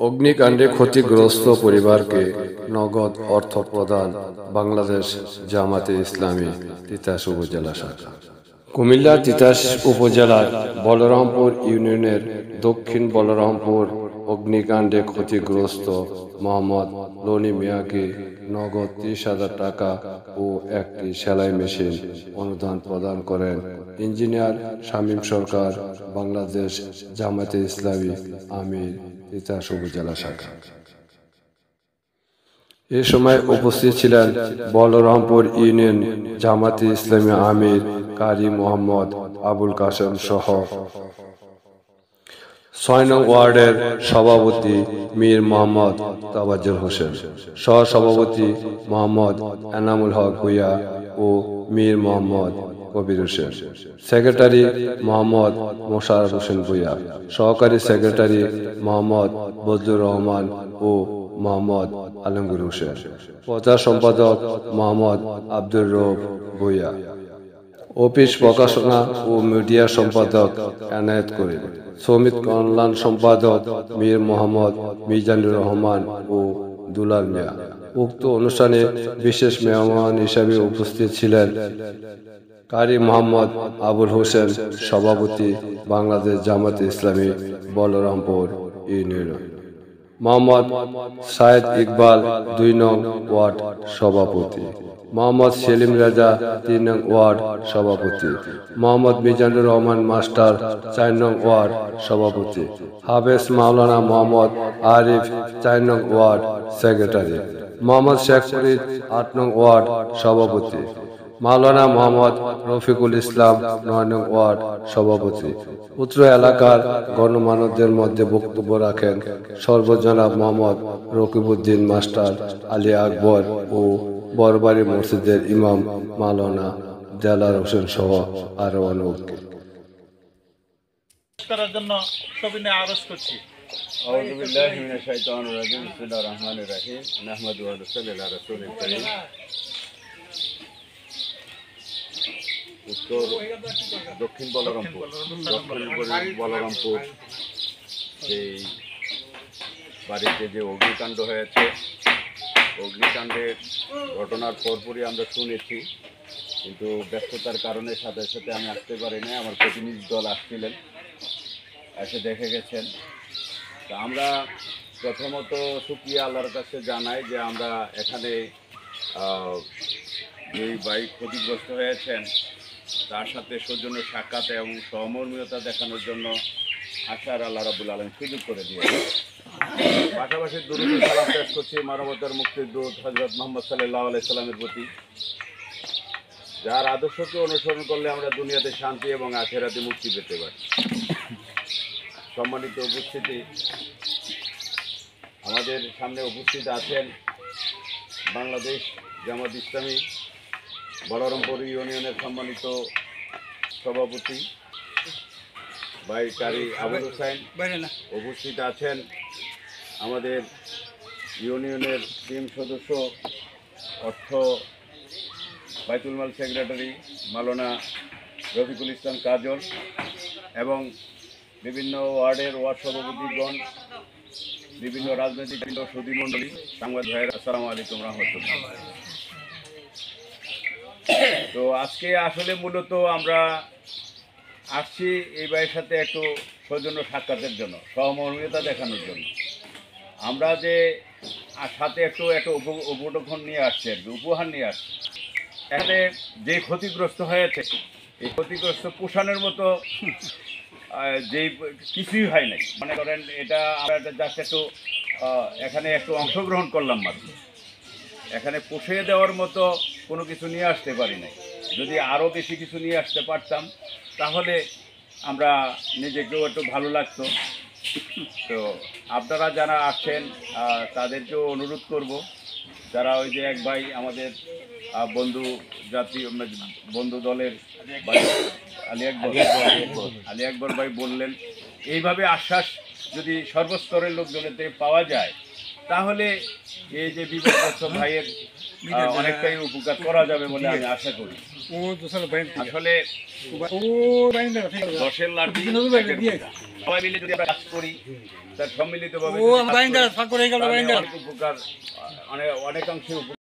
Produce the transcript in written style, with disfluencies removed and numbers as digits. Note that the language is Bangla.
অগ্নিকাণ্ডে ক্ষতিগ্রস্ত পরিবারকে নগদ অর্থ প্রদান বাংলাদেশ জামাতে ইসলামী তিতাস উপজেলা শাখা। কুমিল্লার তিতাস উপজেলার বলরামপুর ইউনিয়নের দক্ষিণ বলরামপুর অগ্নিকাণ্ডে ক্ষতিগ্রস্ত মোহাম্মদ লনি মিয়াকে নগদ 30,000 টাকা ও একটি সেলাই মেশিন অনুদান প্রদান করেন ইঞ্জিনিয়ার শামীম সরকার, বাংলাদেশ জামাতে ইসলামী আমির তিতাস উপজেলা শাখা। এ সময় উপস্থিত ছিলেন বলরামপুর ইউনিয়ন জামাতে ইসলামী আমির কারি মোহাম্মদ আবুল কাসেম সহ 6 নং ওয়ার্ডের সভাপতি মীর মোহাম্মদ তাওয়াজ্জুল হোসেন, সহসভাপতি মোহাম্মদ এনামুল হক ভূঁইয়া ও মীর মোহাম্মদ কবির হোসেন, সেক্রেটারি মোহাম্মদ মোশাররফ হোসেন ভূঁইয়া, সহকারী সেক্রেটারি মোহাম্মদ বজলুর রহমান ও মোহাম্মদ আলমগীর হোসেন, প্রচার সম্পাদক মোহাম্মদ আব্দুর রউফ ভূঁইয়া, অফিস প্রকাশনা ও মিডিয়া সম্পাদক এনায়েত করিম, শ্রমিক কল্যাণ সম্পাদক মীর মোহাম্মদ মিজানুর রহমান ও দুলাল মিয়া। উক্ত অনুষ্ঠানে বিশেষ মেহমান হিসেবে উপস্থিত ছিলেন কারি মোহাম্মদ আবুল হোসেন, সভাপতি বাংলাদেশ জামাতে ইসলামী বলরামপুর ইউনিয়ন, মোহাম্মদ সায়েদ ইকবাল 2 নং ওয়ার্ড সভাপতি, মোহাম্মদ সেলিম রাজা 3 নং ওয়ার্ড সভাপতি, মোহাম্মদ মিজানুর রহমান মাস্টার 4 নং ওয়ার্ড সভাপতি, হাফেজ মাওলানা মোহাম্মদ আরিফ 4 নং ওয়ার্ড সেক্রেটারি, মোহাম্মদ শেখ ফরিদ 8 নং ওয়ার্ড সভাপতি, মাওলানা মোহাম্মদ রফিকুল ইসলাম 9 নং ওয়ার্ড সভাপতি। উত্তর এলাকার গণমান্যদের মধ্যে বক্তব্য রাখেন সর্বজনাব মোহাম্মদ রকিবউদ্দিন মাস্টার, আলী আকবর ও বরবারি মসজিদের ইমাম মাওলানা দেলার হোসেন সহ আরো অনেকে। জন্য সবিনয় আরজ করছি। আউযু বিল্লাহি মিনাশ শাইতানির রাজিম। বিসমিল্লাহির রহমানির রহিম। নাহমাদু ওয়া নুসাল্লি আলা রাসূলিল কারীম। উত্তর দক্ষিণ বলরামপুর সেই বাড়িতে যে অগ্নিকাণ্ড হয়েছে, অগ্নিকাণ্ডের ঘটনার পরপরই আমরা শুনেছি, কিন্তু ব্যস্ততার কারণে সাথে সাথে আমি আসতে পারি না। আমার প্রতিনিধি দল আসছিলেন, এসে দেখে গেছেন। তা আমরা প্রথমত শুকরিয়া আল্লাহর কাছে জানাই যে আমরা এখানে যেই বাইক ক্ষতিগ্রস্ত হয়েছেন তার সাথে সৌজন্য সাক্ষাৎ এবং সহমর্মিতা দেখানোর জন্য আশার আল্লাহ রাব্বুল আলামিন সুযোগ করে দিয়েছে। পাশাপাশি দুরূদ সালাম পেশ করছি মানবতার মুক্তির দূত হযরত মুহাম্মদ সাল্লাল্লাহু আলাইহি সাল্লামের প্রতি, যার আদর্শকে অনুসরণ করলে আমরা দুনিয়াতে শান্তি এবং আখিরাতে মুক্তি পেতে পারি। সম্মানিত উপস্থিতি, আমাদের সামনে উপস্থিত আছেন বাংলাদেশ জামাত ইসলামী বলরামপুর ইউনিয়নের সম্মানিত সভাপতি ভাই কারি আবুল হোসেন, উপস্থিত আছেন আমাদের ইউনিয়নের টিম সদস্য অর্থ বাইতুল মাল সেক্রেটারি মাওলানা রফিকুল ইসলাম কাজল এবং বিভিন্ন ওয়ার্ডের ওয়ার্ড সভাপতিগণ, বিভিন্ন রাজনৈতিক সুধীমণ্ডলী, সাংবাদিক ভাইয়ের, আসসালামু আলাইকুম রহমতুল্লাহ। তো আজকে আসলে মূলত আমরা আসছি এই ভাইয়ের সাথে একটু সৌজন্য সাক্ষাতের জন্য, সহমর্মিতা দেখানোর জন্য। আমরা যে সাথে একটু উপঢৌকন নিয়ে আসছি, আর কি উপহার নিয়ে আসছি। এখানে যে ক্ষতিগ্রস্ত হয়েছে, এই ক্ষতিগ্রস্ত পোষানোর মতো যেই কিছুই হয় নাই। মনে করেন এটা আমরা জাস্ট একটু এখানে একটু অংশগ্রহণ করলাম মাত্র, এখানে পুষিয়ে দেওয়ার মতো কোনো কিছু নিয়ে আসতে পারি নাই। যদি আরও বেশি কিছু নিয়ে আসতে পারতাম তাহলে আমরা নিজেকেও একটু ভালো লাগতো। তো আপনারা যারা আসছেন তাদেরকেও অনুরোধ করব, যারা ওই যে এক ভাই আমাদের বন্ধু দলের আলী আকবর ভাই বললেন, এইভাবে আশ্বাস যদি সর্বস্তরের লোকজনের থেকে পাওয়া যায় তাহলে এই যে বিপদগ্রস্ত ভাইয়ের অনেকটাই উপকার করা যাবে বলে আমি আশা করি। আসলে 10-এর লাঠি একের বোঝা। সবাই মিলে যদি আমরা কাজ করি তার সম্মিলিতভাবে যদি কাজ করি, তাহলে অনেক উপকার, অনেকাংশে উপকার